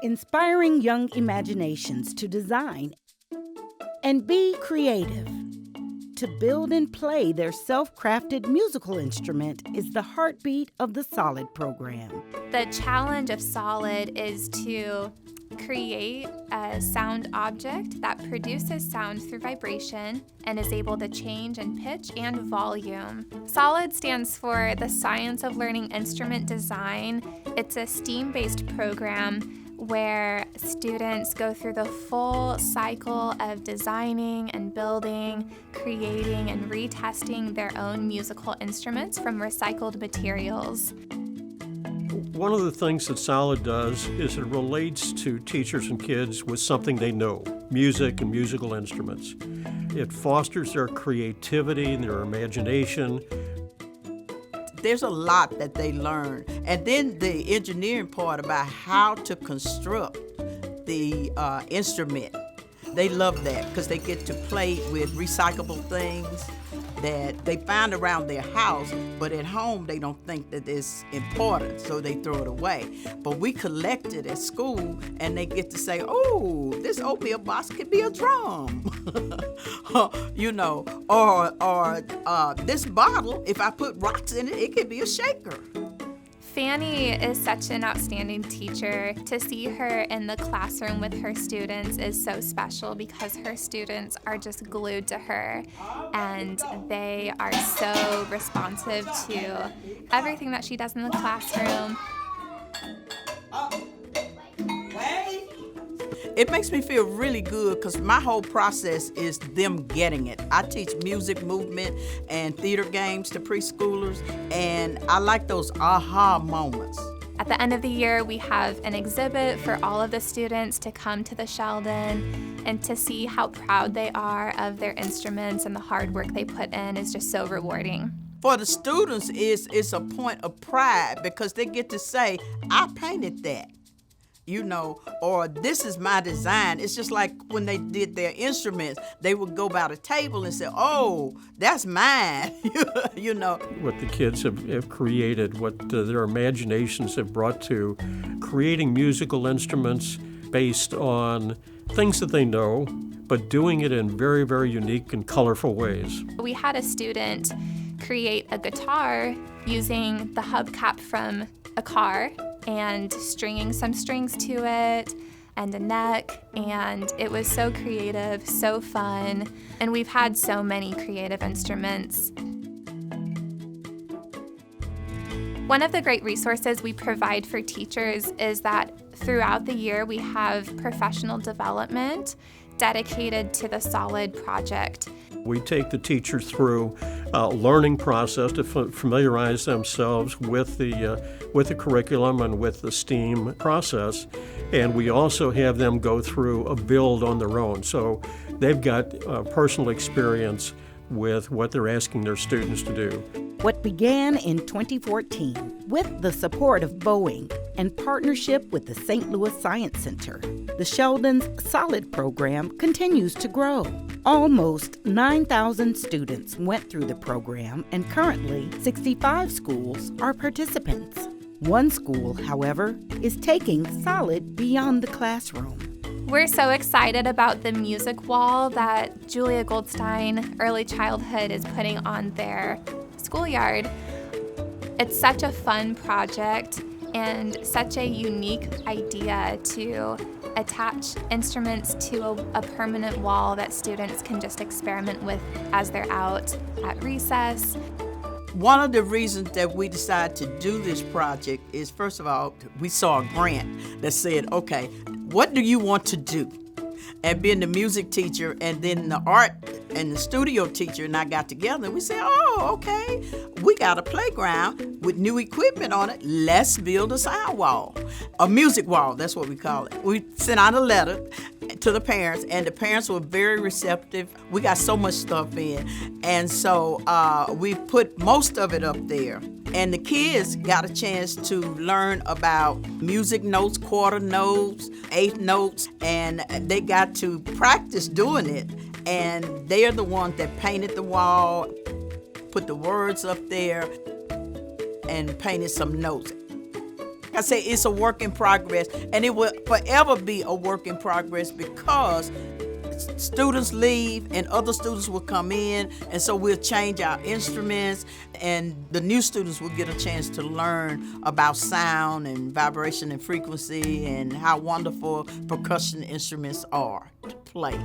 inspiring young imaginations to design and be creative. To build and play their self-crafted musical instrument is the heartbeat of the SOLID program. The challenge of SOLID is to create a sound object that produces sound through vibration and is able to change in pitch and volume. SOLID stands for the Science of Learning Instrument Design. It's a STEAM-based program where students go through the full cycle of designing and building, creating and retesting their own musical instruments from recycled materials. One of the things that SOLID does is it relates to teachers and kids with something they know, music and musical instruments. It fosters their creativity and their imagination. There's a lot that they learn. And then the engineering part about how to construct the instrument. They love that because they get to play with recyclable things that they find around their house, but at home they don't think that it's important, so they throw it away. But we collect it at school and they get to say, oh, this oatmeal box could be a drum. You know, or this bottle, if I put rocks in it, it could be a shaker. Fanny is such an outstanding teacher. To see her in the classroom with her students is so special because her students are just glued to her and they are so responsive to everything that she does in the classroom. It makes me feel really good because my whole process is them getting it. I teach music, movement, and theater games to preschoolers, and I like those aha moments. At the end of the year, we have an exhibit for all of the students to come to the Sheldon and to see how proud they are of their instruments and the hard work they put in is just so rewarding. For the students, it's a point of pride because they get to say, I painted that. You know, or this is my design. It's just like when they did their instruments, they would go by the table and say, oh, that's mine, you know. What the kids have created, what their imaginations have brought to creating musical instruments based on things that they know, but doing it in very, very unique and colorful ways. We had a student create a guitar using the hubcap from a car and stringing some strings to it and a neck, and it was so creative, so fun, and we've had so many creative instruments. One of the great resources we provide for teachers is that throughout the year we have professional development dedicated to the SOLID project. We take the teachers through a learning process to familiarize themselves with the curriculum and with the STEAM process, and we also have them go through a build on their own. So they've got personal experience with what they're asking their students to do. What began in 2014 with the support of Boeing and partnership with the St. Louis Science Center, the Sheldon's SOLID program continues to grow. Almost 9,000 students went through the program, and currently 65 schools are participants. One school, however, is taking SOLID beyond the classroom. We're so excited about the music wall that Julia Goldstein Early Childhood is putting on their schoolyard. It's such a fun project and such a unique idea to attach instruments to a permanent wall that students can just experiment with as they're out at recess. One of the reasons that we decided to do this project is, first of all, we saw a grant that said, okay, what do you want to do? And being the music teacher and then the art and the studio teacher and I got together and we said, oh, okay, we got a playground with new equipment on it. Let's build a sound wall, a music wall, that's what we call it. We sent out a letter to the parents and the parents were very receptive. We got so much stuff in. And so we put most of it up there. And the kids got a chance to learn about music notes, quarter notes, eighth notes, and they got to practice doing it. And they are the ones that painted the wall, put the words up there, and painted some notes. like I say, it's a work in progress, and it will forever be a work in progress because students leave and other students will come in, and so we'll change our instruments, and the new students will get a chance to learn about sound and vibration and frequency and how wonderful percussion instruments are to play.